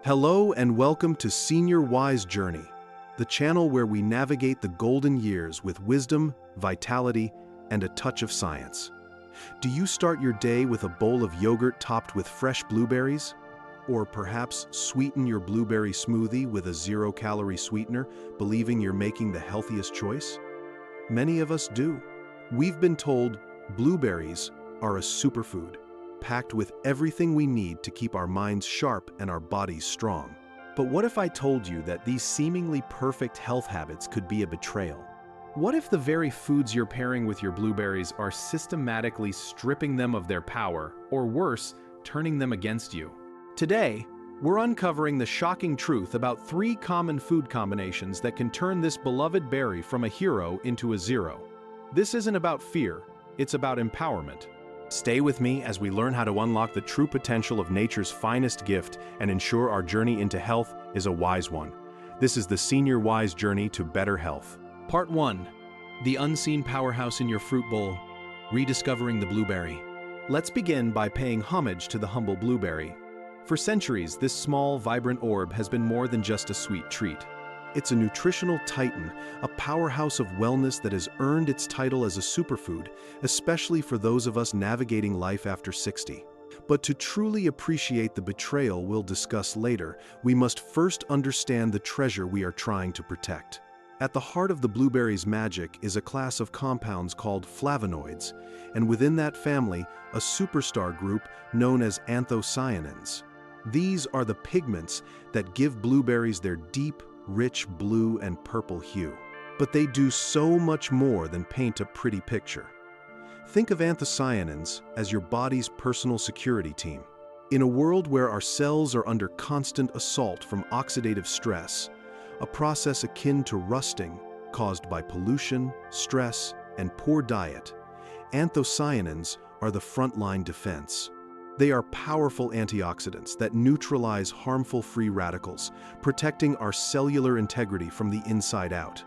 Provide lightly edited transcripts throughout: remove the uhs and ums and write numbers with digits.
Hello and welcome to Senior Wise Journey, the channel where we navigate the golden years with wisdom, vitality, and a touch of science. Do you start your day with a bowl of yogurt topped with fresh blueberries? Or perhaps sweeten your blueberry smoothie with a zero-calorie sweetener, believing you're making the healthiest choice? Many of us do. We've been told blueberries are a superfood, packed with everything we need to keep our minds sharp and our bodies strong. But what if I told you that these seemingly perfect health habits could be a betrayal? What if the very foods you're pairing with your blueberries are systematically stripping them of their power, or worse, turning them against you? Today, we're uncovering the shocking truth about 3 common food combinations that can turn this beloved berry from a hero into a zero. This isn't about fear, it's about empowerment. Stay with me as we learn how to unlock the true potential of nature's finest gift and ensure our journey into health is a wise one. This is the Senior Wise Journey to Better Health. Part 1. The unseen powerhouse in your fruit bowl. Rediscovering the blueberry. Let's begin by paying homage to the humble blueberry. For centuries, this small, vibrant orb has been more than just a sweet treat. It's a nutritional titan, a powerhouse of wellness that has earned its title as a superfood, especially for those of us navigating life after 60. But to truly appreciate the betrayal we'll discuss later, we must first understand the treasure we are trying to protect. At the heart of the blueberry's magic is a class of compounds called flavonoids, and within that family, a superstar group known as anthocyanins. These are the pigments that give blueberries their deep, rich blue and purple hue. But they do so much more than paint a pretty picture. Think of anthocyanins as your body's personal security team. In a world where our cells are under constant assault from oxidative stress, a process akin to rusting caused by pollution, stress, and poor diet, anthocyanins are the frontline defense. They are powerful antioxidants that neutralize harmful free radicals, protecting our cellular integrity from the inside out.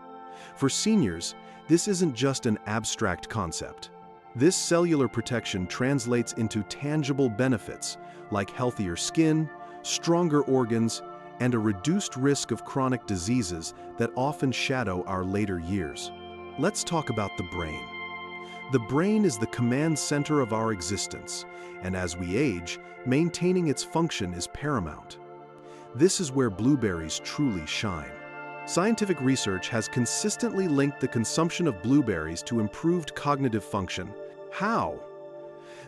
For seniors, this isn't just an abstract concept. This cellular protection translates into tangible benefits like healthier skin, stronger organs, and a reduced risk of chronic diseases that often shadow our later years. Let's talk about the brain. The brain is the command center of our existence, and as we age, maintaining its function is paramount. This is where blueberries truly shine. Scientific research has consistently linked the consumption of blueberries to improved cognitive function. How?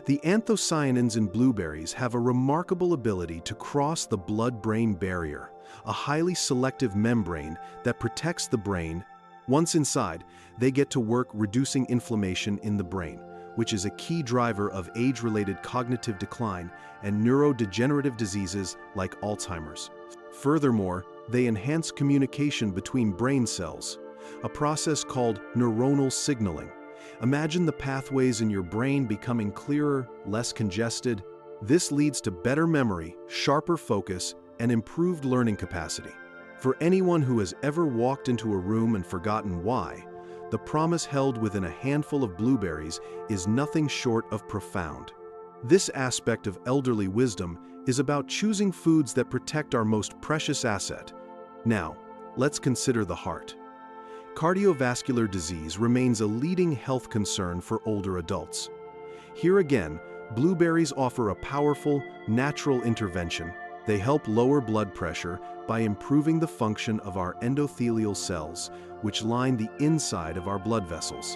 The anthocyanins in blueberries have a remarkable ability to cross the blood-brain barrier, a highly selective membrane that protects the brain. Once inside, they get to work reducing inflammation in the brain, which is a key driver of age-related cognitive decline and neurodegenerative diseases like Alzheimer's. Furthermore, they enhance communication between brain cells, a process called neuronal signaling. Imagine the pathways in your brain becoming clearer, less congested. This leads to better memory, sharper focus, and improved learning capacity. For anyone who has ever walked into a room and forgotten why, the promise held within a handful of blueberries is nothing short of profound. This aspect of elderly wisdom is about choosing foods that protect our most precious asset. Now, let's consider the heart. Cardiovascular disease remains a leading health concern for older adults. Here again, blueberries offer a powerful, natural intervention. They help lower blood pressure by improving the function of our endothelial cells, which line the inside of our blood vessels.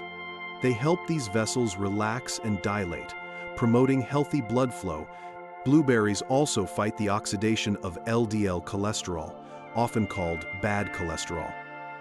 They help these vessels relax and dilate, promoting healthy blood flow. Blueberries also fight the oxidation of LDL cholesterol, often called bad cholesterol.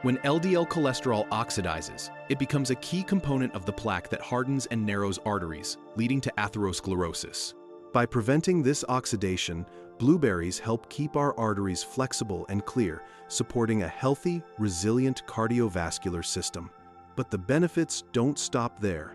When LDL cholesterol oxidizes, it becomes a key component of the plaque that hardens and narrows arteries, leading to atherosclerosis. By preventing this oxidation, blueberries help keep our arteries flexible and clear, supporting a healthy, resilient cardiovascular system. But the benefits don't stop there.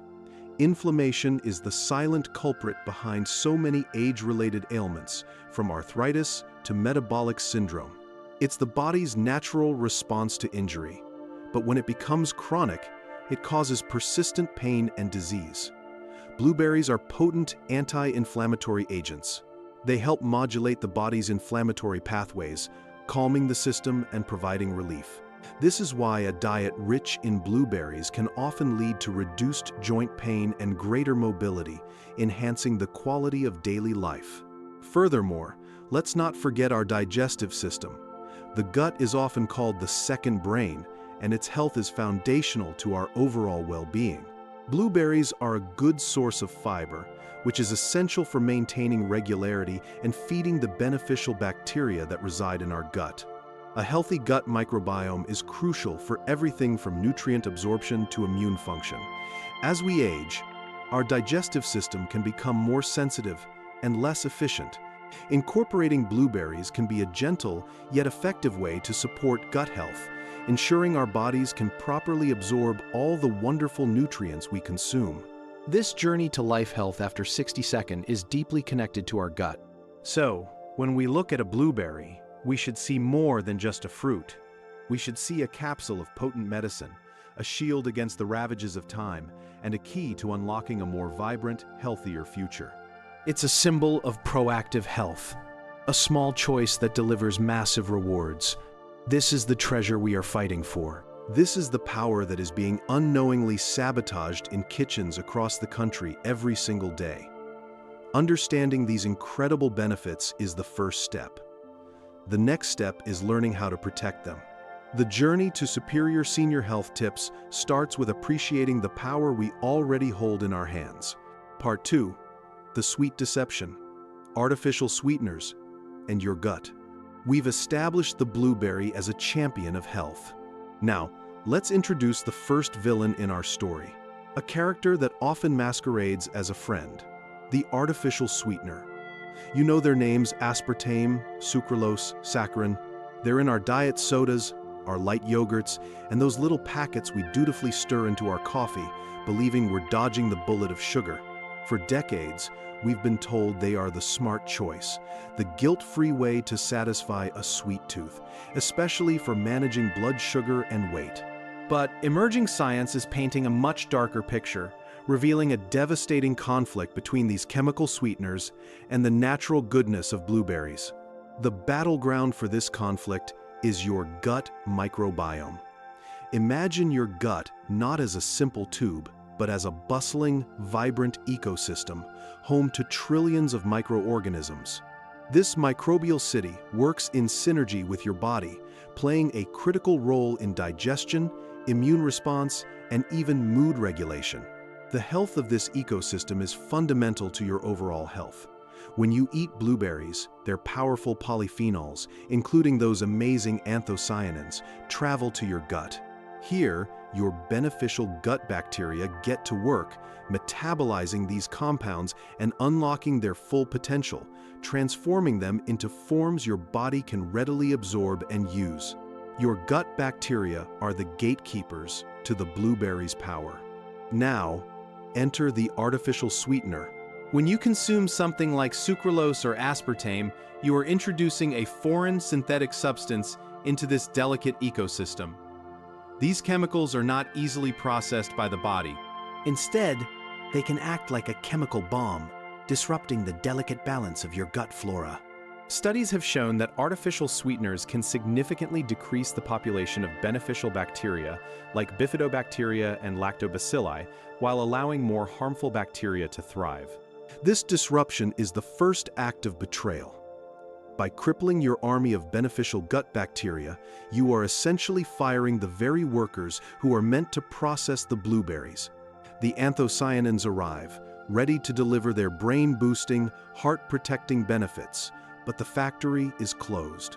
Inflammation is the silent culprit behind so many age-related ailments, from arthritis to metabolic syndrome. It's the body's natural response to injury, but when it becomes chronic, it causes persistent pain and disease. Blueberries are potent anti-inflammatory agents. They help modulate the body's inflammatory pathways, calming the system and providing relief. This is why a diet rich in blueberries can often lead to reduced joint pain and greater mobility, enhancing the quality of daily life. Furthermore, let's not forget our digestive system. The gut is often called the second brain, and its health is foundational to our overall well-being. Blueberries are a good source of fiber, which is essential for maintaining regularity and feeding the beneficial bacteria that reside in our gut. A healthy gut microbiome is crucial for everything from nutrient absorption to immune function. As we age, our digestive system can become more sensitive and less efficient. Incorporating blueberries can be a gentle yet effective way to support gut health, ensuring our bodies can properly absorb all the wonderful nutrients we consume. This journey to life health after 60 seconds is deeply connected to our gut. So, when we look at a blueberry, we should see more than just a fruit. We should see a capsule of potent medicine, a shield against the ravages of time, and a key to unlocking a more vibrant, healthier future. It's a symbol of proactive health, a small choice that delivers massive rewards. This is the treasure we are fighting for. This is the power that is being unknowingly sabotaged in kitchens across the country every single day. Understanding these incredible benefits is the first step. The next step is learning how to protect them. The journey to superior senior health tips starts with appreciating the power we already hold in our hands. Part 2. The sweet deception, artificial sweeteners, and your gut. We've established the blueberry as a champion of health. Now, let's introduce the first villain in our story, a character that often masquerades as a friend, the artificial sweetener. You know their names: aspartame, sucralose, saccharin. They're in our diet sodas, our light yogurts, and those little packets we dutifully stir into our coffee, believing we're dodging the bullet of sugar. For decades, we've been told they are the smart choice, the guilt-free way to satisfy a sweet tooth, especially for managing blood sugar and weight. But emerging science is painting a much darker picture, revealing a devastating conflict between these chemical sweeteners and the natural goodness of blueberries. The battleground for this conflict is your gut microbiome. Imagine your gut not as a simple tube, but as a bustling, vibrant ecosystem, home to trillions of microorganisms. This microbial city works in synergy with your body, playing a critical role in digestion, immune response, and even mood regulation. The health of this ecosystem is fundamental to your overall health. When you eat blueberries, their powerful polyphenols, including those amazing anthocyanins, travel to your gut. Here, your beneficial gut bacteria get to work, metabolizing these compounds and unlocking their full potential, transforming them into forms your body can readily absorb and use. Your gut bacteria are the gatekeepers to the blueberry's power. Now, enter the artificial sweetener. When you consume something like sucralose or aspartame, you are introducing a foreign synthetic substance into this delicate ecosystem. These chemicals are not easily processed by the body. Instead, they can act like a chemical bomb, disrupting the delicate balance of your gut flora. Studies have shown that artificial sweeteners can significantly decrease the population of beneficial bacteria like bifidobacteria and lactobacilli, while allowing more harmful bacteria to thrive. This disruption is the first act of betrayal. By crippling your army of beneficial gut bacteria, you are essentially firing the very workers who are meant to process the blueberries. The anthocyanins arrive, ready to deliver their brain-boosting, heart-protecting benefits, but the factory is closed.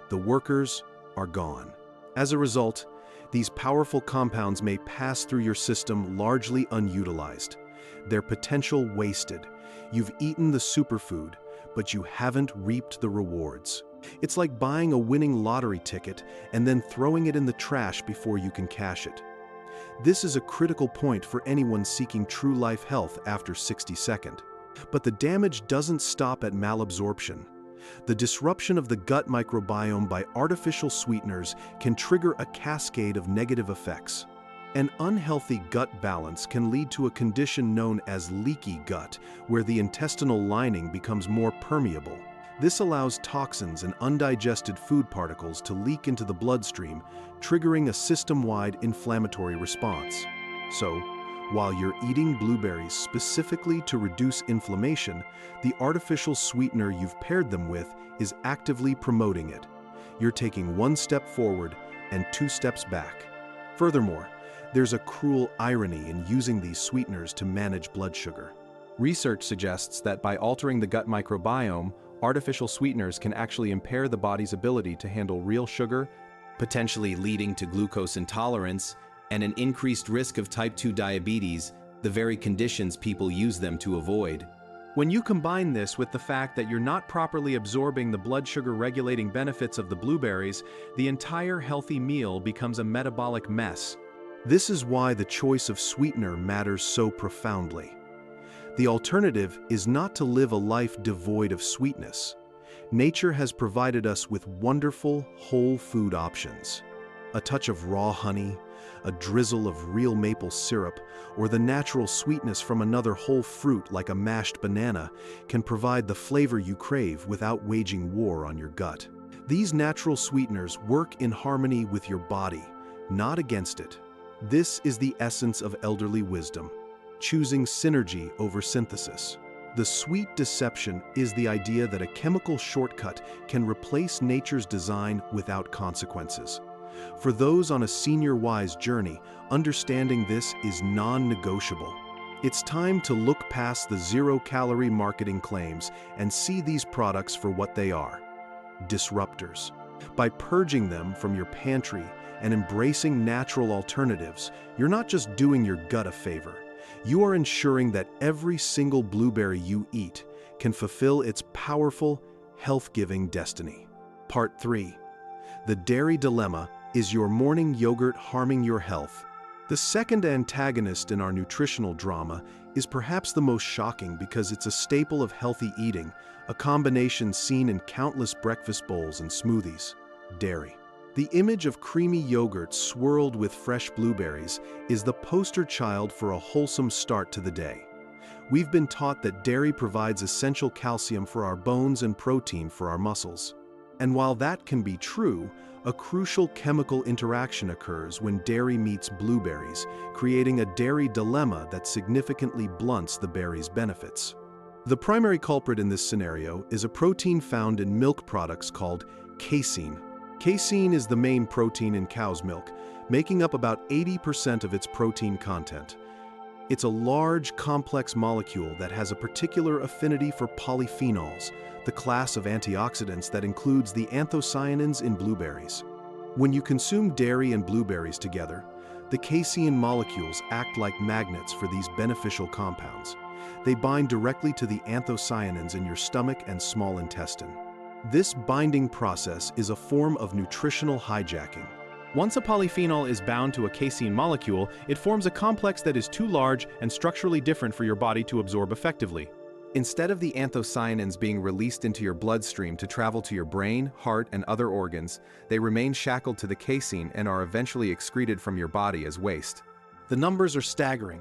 The workers are gone. As a result, these powerful compounds may pass through your system largely unutilized, their potential wasted. You've eaten the superfood, but you haven't reaped the rewards. It's like buying a winning lottery ticket and then throwing it in the trash before you can cash it. This is a critical point for anyone seeking true life health after 60 seconds. But the damage doesn't stop at malabsorption. The disruption of the gut microbiome by artificial sweeteners can trigger a cascade of negative effects. An unhealthy gut balance can lead to a condition known as leaky gut, where the intestinal lining becomes more permeable. This allows toxins and undigested food particles to leak into the bloodstream, triggering a system-wide inflammatory response. So, while you're eating blueberries specifically to reduce inflammation, the artificial sweetener you've paired them with is actively promoting it. You're taking one step forward and two steps back. Furthermore, there's a cruel irony in using these sweeteners to manage blood sugar. Research suggests that by altering the gut microbiome, artificial sweeteners can actually impair the body's ability to handle real sugar, potentially leading to glucose intolerance and an increased risk of type 2 diabetes, the very conditions people use them to avoid. When you combine this with the fact that you're not properly absorbing the blood sugar regulating benefits of the blueberries, the entire healthy meal becomes a metabolic mess. This is why the choice of sweetener matters so profoundly. The alternative is not to live a life devoid of sweetness. Nature has provided us with wonderful, whole food options. A touch of raw honey, a drizzle of real maple syrup, or the natural sweetness from another whole fruit like a mashed banana can provide the flavor you crave without waging war on your gut. These natural sweeteners work in harmony with your body, not against it. This is the essence of elderly wisdom, choosing synergy over synthesis. The sweet deception is the idea that a chemical shortcut can replace nature's design without consequences. For those on a senior-wise journey, understanding this is non-negotiable. It's time to look past the zero-calorie marketing claims and see these products for what they are: disruptors. By purging them from your pantry and embracing natural alternatives, you're not just doing your gut a favor. You are ensuring that every single blueberry you eat can fulfill its powerful, health-giving destiny. Part 3. The Dairy Dilemma. Is your morning yogurt harming your health? The second antagonist in our nutritional drama is perhaps the most shocking because it's a staple of healthy eating, a combination seen in countless breakfast bowls and smoothies: dairy. The image of creamy yogurt swirled with fresh blueberries is the poster child for a wholesome start to the day. We've been taught that dairy provides essential calcium for our bones and protein for our muscles. And while that can be true, a crucial chemical interaction occurs when dairy meets blueberries, creating a dairy dilemma that significantly blunts the berry's benefits. The primary culprit in this scenario is a protein found in milk products called casein. Casein is the main protein in cow's milk, making up about 80% of its protein content. It's a large, complex molecule that has a particular affinity for polyphenols, the class of antioxidants that includes the anthocyanins in blueberries. When you consume dairy and blueberries together, the casein molecules act like magnets for these beneficial compounds. They bind directly to the anthocyanins in your stomach and small intestine. This binding process is a form of nutritional hijacking. Once a polyphenol is bound to a casein molecule, it forms a complex that is too large and structurally different for your body to absorb effectively. Instead of the anthocyanins being released into your bloodstream to travel to your brain, heart, and other organs, they remain shackled to the casein and are eventually excreted from your body as waste. The numbers are staggering.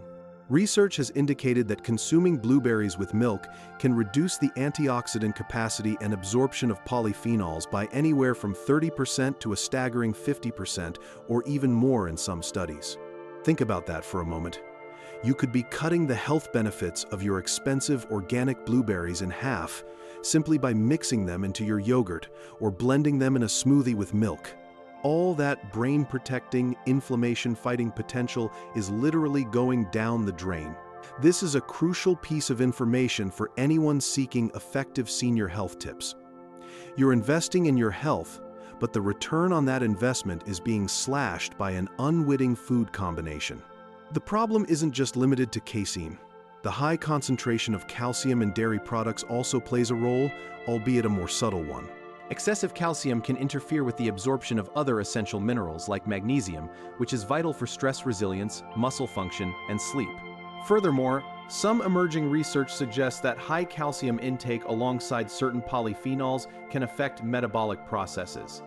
Research has indicated that consuming blueberries with milk can reduce the antioxidant capacity and absorption of polyphenols by anywhere from 30% to a staggering 50%, or even more in some studies. Think about that for a moment. You could be cutting the health benefits of your expensive organic blueberries in half simply by mixing them into your yogurt or blending them in a smoothie with milk. All that brain-protecting, inflammation-fighting potential is literally going down the drain. This is a crucial piece of information for anyone seeking effective senior health tips. You're investing in your health, but the return on that investment is being slashed by an unwitting food combination. The problem isn't just limited to casein. The high concentration of calcium in dairy products also plays a role, albeit a more subtle one. Excessive calcium can interfere with the absorption of other essential minerals like magnesium, which is vital for stress resilience, muscle function, and sleep. Furthermore, some emerging research suggests that high calcium intake alongside certain polyphenols can affect metabolic processes.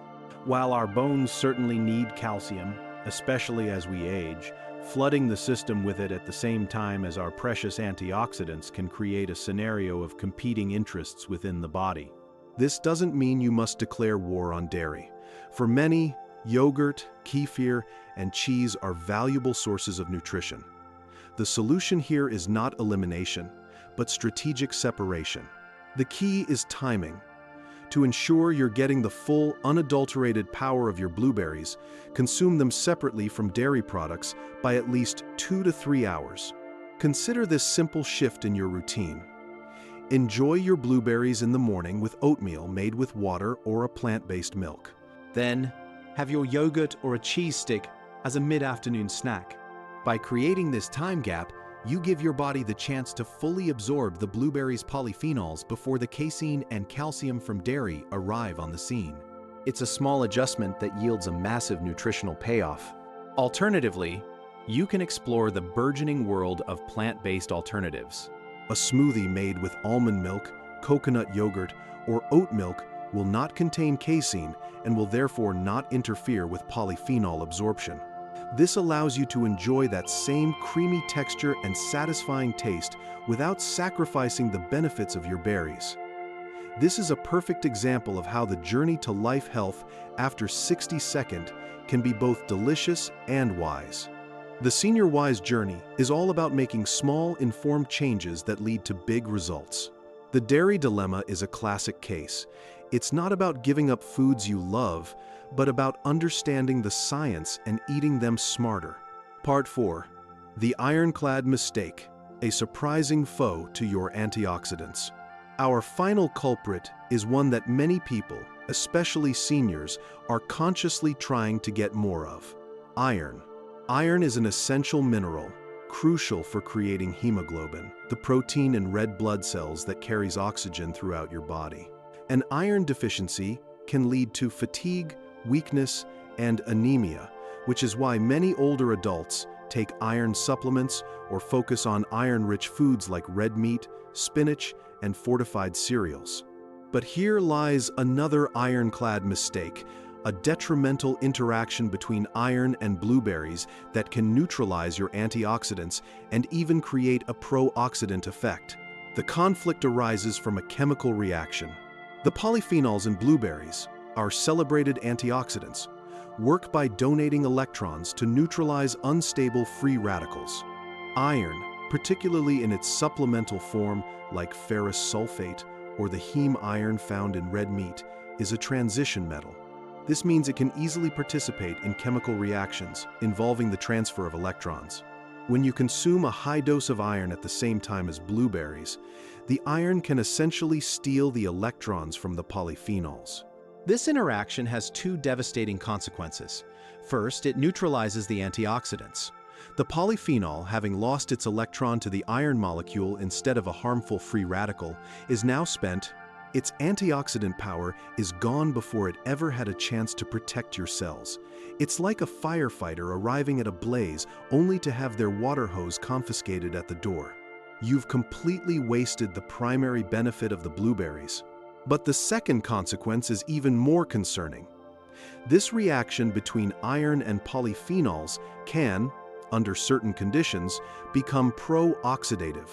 While our bones certainly need calcium, especially as we age, Flooding the system with it at the same time as our precious antioxidants can create a scenario of competing interests within the body. This doesn't mean you must declare war on dairy. For many, yogurt, kefir, and cheese are valuable sources of nutrition. The solution here is not elimination, but strategic separation. The key is timing. To ensure you're getting the full, unadulterated power of your blueberries, consume them separately from dairy products by at least 2 to 3 hours. Consider this simple shift in your routine. Enjoy your blueberries in the morning with oatmeal made with water or a plant-based milk. Then, have your yogurt or a cheese stick as a mid-afternoon snack. By creating this time gap, you give your body the chance to fully absorb the blueberries' polyphenols before the casein and calcium from dairy arrive on the scene. It's a small adjustment that yields a massive nutritional payoff. Alternatively, you can explore the burgeoning world of plant-based alternatives. A smoothie made with almond milk, coconut yogurt, or oat milk will not contain casein and will therefore not interfere with polyphenol absorption. This allows you to enjoy that same creamy texture and satisfying taste without sacrificing the benefits of your berries. This is a perfect example of how the journey to life health after 60 seconds can be both delicious and wise. The Senior Wise journey is all about making small, informed changes that lead to big results. The dairy dilemma is a classic case. It's not about giving up foods you love, but about understanding the science and eating them smarter. Part 4. The Ironclad Mistake, a surprising foe to your antioxidants. Our final culprit is one that many people, especially seniors, are consciously trying to get more of: iron. Iron is an essential mineral, crucial for creating hemoglobin, the protein in red blood cells that carries oxygen throughout your body. An iron deficiency can lead to fatigue, weakness, and anemia, which is why many older adults take iron supplements or focus on iron-rich foods like red meat, spinach, and fortified cereals. But here lies another ironclad mistake: a detrimental interaction between iron and blueberries that can neutralize your antioxidants and even create a pro-oxidant effect. The conflict arises from a chemical reaction. The polyphenols in blueberries, our celebrated antioxidants, work by donating electrons to neutralize unstable free radicals. Iron, particularly in its supplemental form like ferrous sulfate or the heme iron found in red meat, is a transition metal. This means it can easily participate in chemical reactions involving the transfer of electrons. When you consume a high dose of iron at the same time as blueberries, the iron can essentially steal the electrons from the polyphenols. This interaction has two devastating consequences. First, it neutralizes the antioxidants. The polyphenol, having lost its electron to the iron molecule instead of a harmful free radical, is now spent. Its antioxidant power is gone before it ever had a chance to protect your cells. It's like a firefighter arriving at a blaze only to have their water hose confiscated at the door. You've completely wasted the primary benefit of the blueberries. But the second consequence is even more concerning. This reaction between iron and polyphenols can, under certain conditions, become pro-oxidative.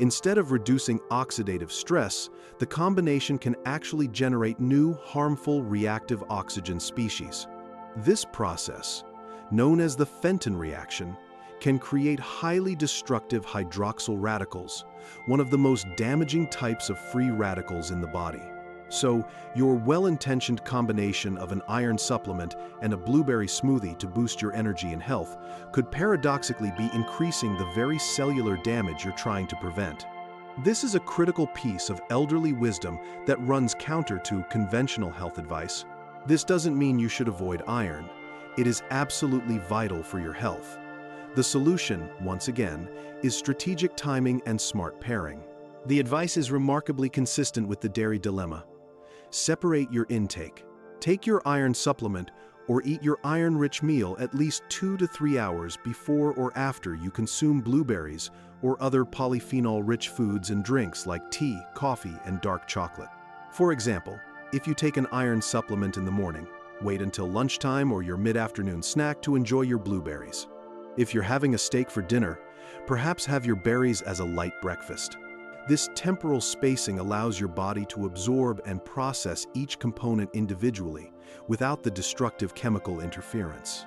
Instead of reducing oxidative stress, the combination can actually generate new harmful reactive oxygen species. This process, known as the Fenton reaction, can create highly destructive hydroxyl radicals, one of the most damaging types of free radicals in the body. So, your well-intentioned combination of an iron supplement and a blueberry smoothie to boost your energy and health could paradoxically be increasing the very cellular damage you're trying to prevent. This is a critical piece of elderly wisdom that runs counter to conventional health advice. This doesn't mean you should avoid iron. It is absolutely vital for your health. The solution, once again, is strategic timing and smart pairing. The advice is remarkably consistent with the dairy dilemma. Separate your intake. Take your iron supplement or eat your iron-rich meal at least 2 to 3 hours before or after you consume blueberries or other polyphenol-rich foods and drinks like tea, coffee, and dark chocolate. For example, if you take an iron supplement in the morning, wait until lunchtime or your mid-afternoon snack to enjoy your blueberries. If you're having a steak for dinner, perhaps have your berries as a light breakfast. This temporal spacing allows your body to absorb and process each component individually without the destructive chemical interference.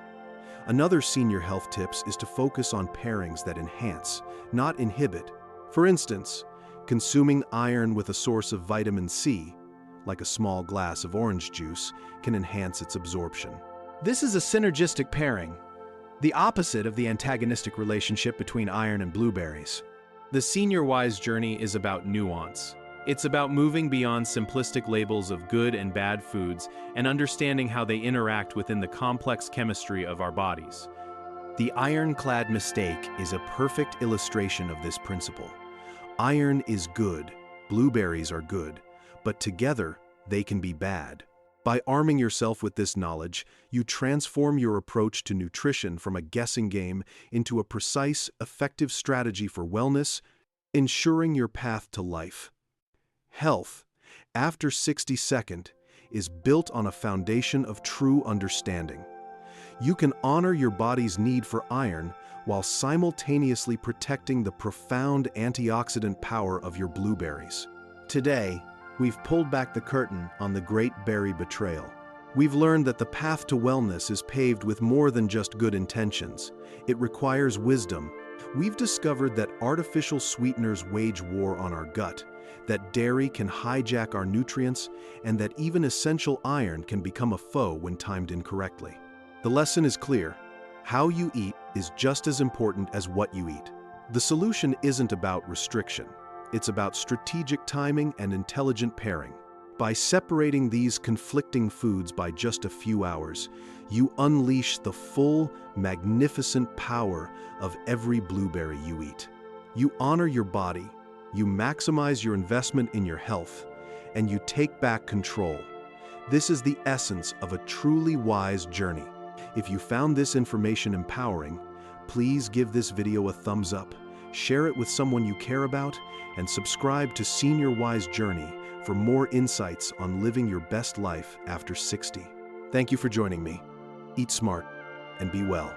Another senior health tips is to focus on pairings that enhance, not inhibit. For instance, consuming iron with a source of vitamin C, like a small glass of orange juice, can enhance its absorption. This is a synergistic pairing, the opposite of the antagonistic relationship between iron and blueberries. The Senior Wise journey is about nuance. It's about moving beyond simplistic labels of good and bad foods and understanding how they interact within the complex chemistry of our bodies. The ironclad mistake is a perfect illustration of this principle. Iron is good, blueberries are good, but together they can be bad. By arming yourself with this knowledge, you transform your approach to nutrition from a guessing game into a precise, effective strategy for wellness, ensuring your path to life. Health, after 60-second, is built on a foundation of true understanding. You can honor your body's need for iron while simultaneously protecting the profound antioxidant power of your blueberries. Today, we've pulled back the curtain on the great berry betrayal. We've learned that the path to wellness is paved with more than just good intentions. It requires wisdom. We've discovered that artificial sweeteners wage war on our gut, that dairy can hijack our nutrients, and that even essential iron can become a foe when timed incorrectly. The lesson is clear. How you eat is just as important as what you eat. The solution isn't about restriction. It's about strategic timing and intelligent pairing. By separating these conflicting foods by just a few hours, you unleash the full, magnificent power of every blueberry you eat. You honor your body, you maximize your investment in your health, and you take back control. This is the essence of a truly wise journey. If you found this information empowering, please give this video a thumbs up, share it with someone you care about, and subscribe to Senior Wise Journey for more insights on living your best life after 60. Thank you for joining me. Eat smart and be well.